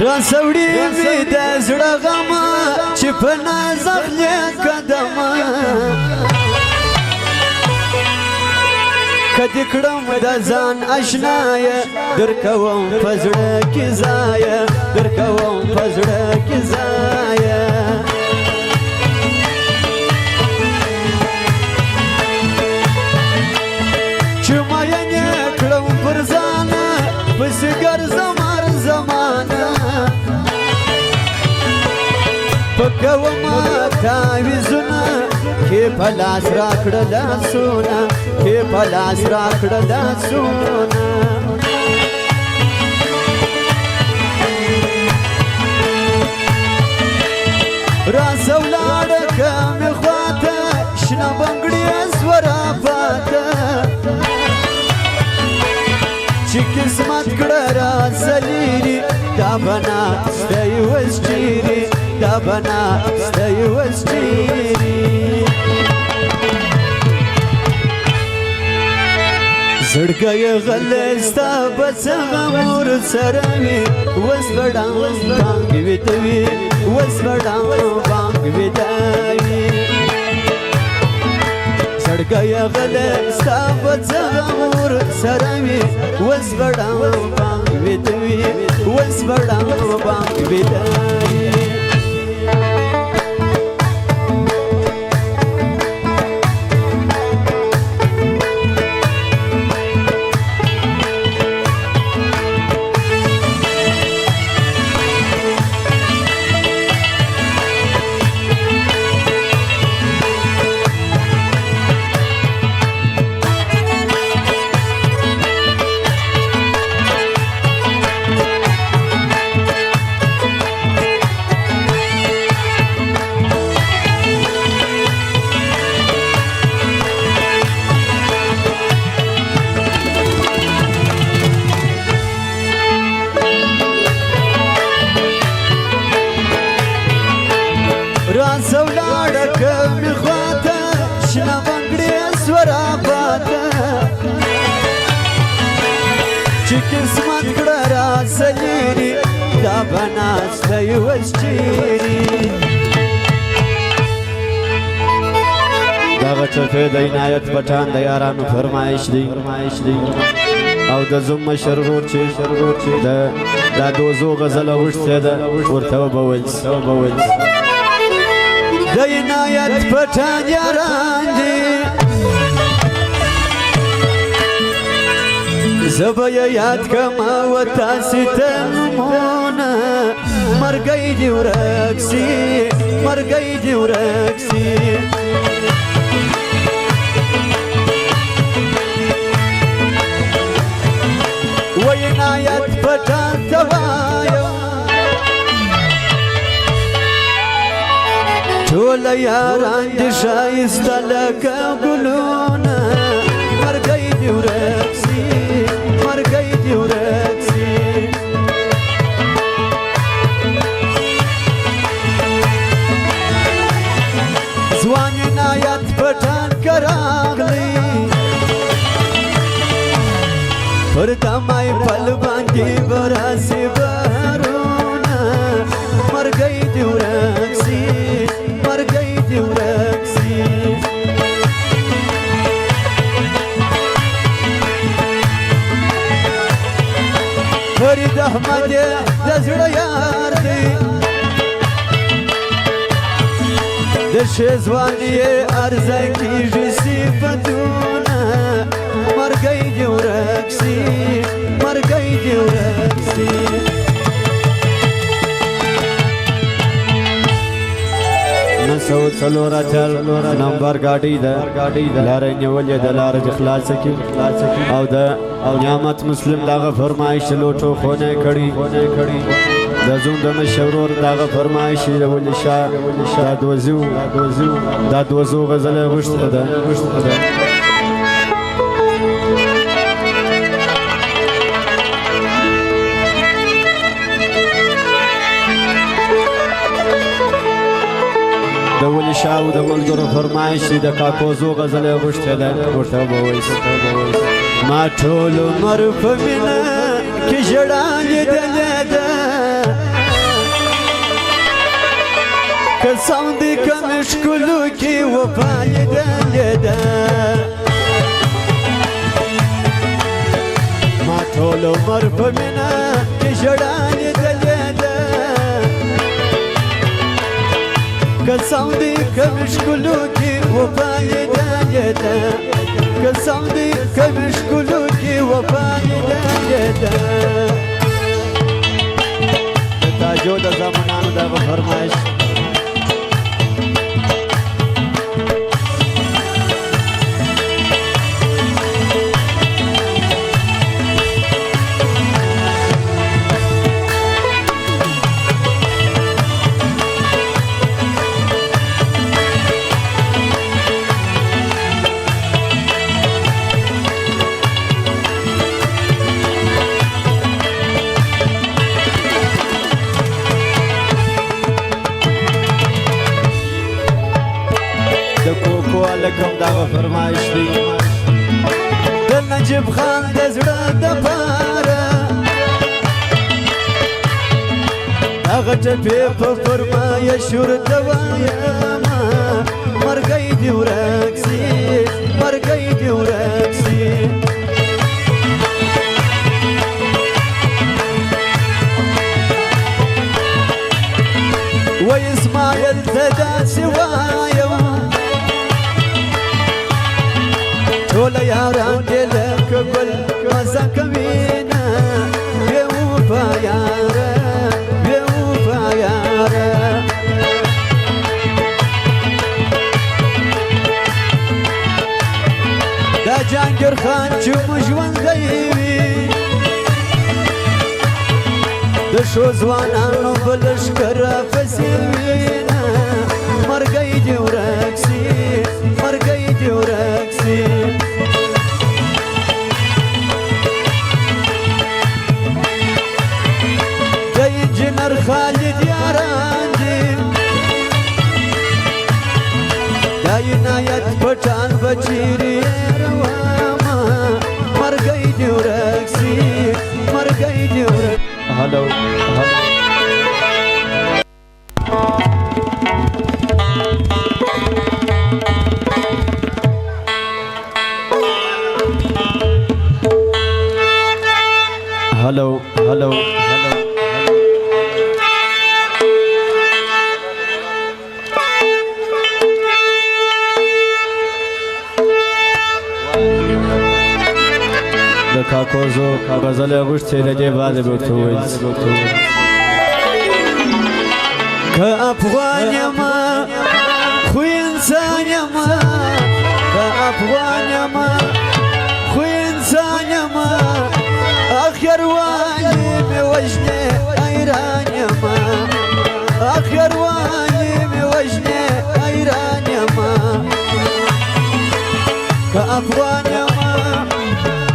راسوړي مې د زړه غمه چې په نازغلې قدمه کدی کړم د ځان اشنایه درکوم په زړه کې ځایه درکوم په زړه کې ځایه چې ماینې کړم پر ځانه پسې ګرځم هر زمانه پکومه تعویذونه کې په لاس راکړه لاسونه کې په لاس راکړه لاسونه راسه ولاړه که مې خواته شنه بنګړې سوره پاته چې قسمت کړه راسه لیري دا به ناسته یې اوس چیرې دا به ناسته یې اوس چیرې زړګی غلی ستا به څه غم ورسره وي اوس به ډانګ بانګ ویده وي اوس به ډانګ بانګ ویده وي زړګی غلی ستا به څه غم ورسره وي اوس به ډانګ بانګ ویده وي اوس به ډانګ بانګ ویده وي راسه ولاړه که مې خواته شنه بنګړې سوره پاته چې قسمت کړه راسه لیري دا به ناسته یې اوس چیرې دغه چپې د عنایت پټان د یارانو فرمایش دی او د زوم مشر ورور چې دا دوزو غزله غوښتې ده ورته وبول د عنایت پټان یاران دي زه به یې یاد کړمه و تاسې ته نومونه مرګی دې ورک سي مرګی دې ورک سي و عنایت پټان ته وایم ټول یاران دې ښایسته لکه ګلونه مرګی دې ورک سي مرګی دې ورک سي ځوان عنایت پټان که راغلی پر دمای پل باندې به راسي بهارونه مرګی دې ورک سي مرګی دې ورک سي فرید احمد د زړه یار دی د شیزوان یې عرضه کېږي صفتونه مرګی دې ورک سي مرګی دې ورک سي سو څلور اتل نمبر گاډي ده لارې نیولې د لارې خلاصه کی او د نعمت مسلم دغه فرمایش لوټو خونه کړي د زوم د مشورور دغه فرمایش د ولې شاه دوزو غزله غوښته ده د ولې شاه د ملګرو فرمایش د کاکوزو غزله غوښته ده ورته ووایي ما ټول عمر په مینه کې ژړا لیدلې ده کەسەڵ دیکە مشکلوکی وەفایەدە لێدە ما تۆلە مەر بمێنە ژەرانێدە لێدە کەسەڵ دیکە مشکلوکی وەفایەدە لێدە کەسەڵ دیکە مشکلوکی وەفایەدە لێدە تاجۆ دە زەمانانەدا بە فەرمایش لكم دعوة فرمايشتي دل نجيب خان دزرة دبارة أغت بيب فرمايا شور دوايا مرقيدي ورقسي مرقيدي ورقسي ويسمايل تدا سوايا ولا ياران دلك كل مزاك بينا بيوفا يارا بيوفا يارا دا جانجر خان جمجوان غيبي دا شو زوانانو بلشكرا فسيبينا مرقيدي ورقسي مرقيدي ورقسي جنر خالد ياراندي داينايت بطان بچيري رواما مرقيدي ورقسي مرقيدي ورقسي هلو هلو هلو هلو کاکوزو غزل غشت لدی بعد بتویل كأفغان يما خوي إنسان يما كأفغان يما خوي إنسان يما آخر والي بوجني أيران يما آخر والي بوجني أيران يما كأفغان يما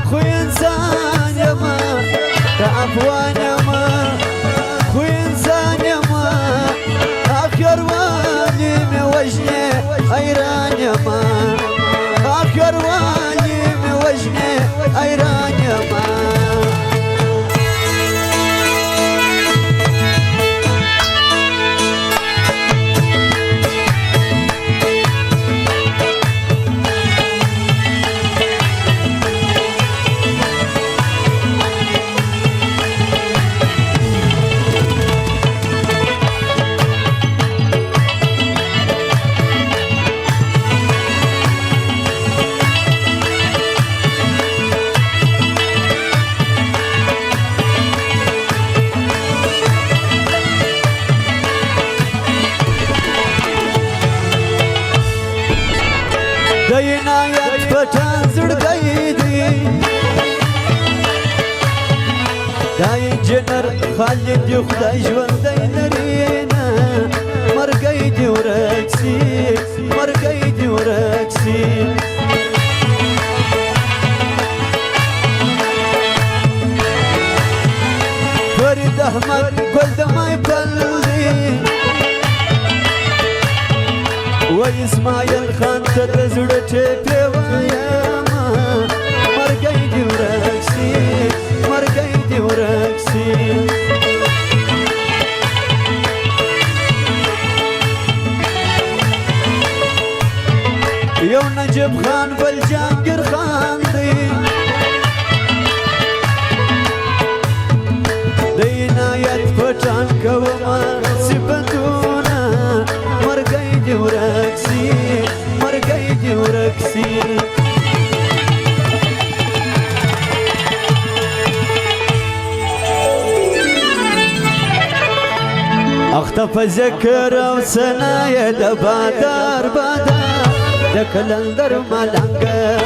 خوي إنسان يما كأفغان يما خوي إنسان يما آخر والي بوجني أيران يما آخر والي بوجني أيران يما داينايت بتنزل قيدي داين جنر خالد يخدع جوان داينرينا مرقيدي ورقسي مرقيدي ورقسي فريد أحمد قلت ما يبلدي وإسماعيل خان تتزرتي بيواياما مرقيدي ورقسي مرقيدي ورقسي الجابر خاندي دينا يتفتن كوما سبتونا مرقيدي ورقسي مرقيدي ورقسي اختف ذكر وسنايا دبادار بادار دكلندر مالانجا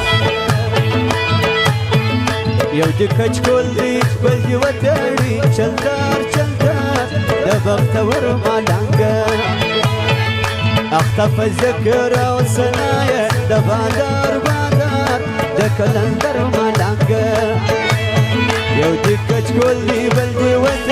يودك كل دي بلدي وداري شلدار شلدار دبختور مالانجا اختف ذكر وسنايا دبادار بادار دكلندر مالانجا يودك كل دي بلدي وداري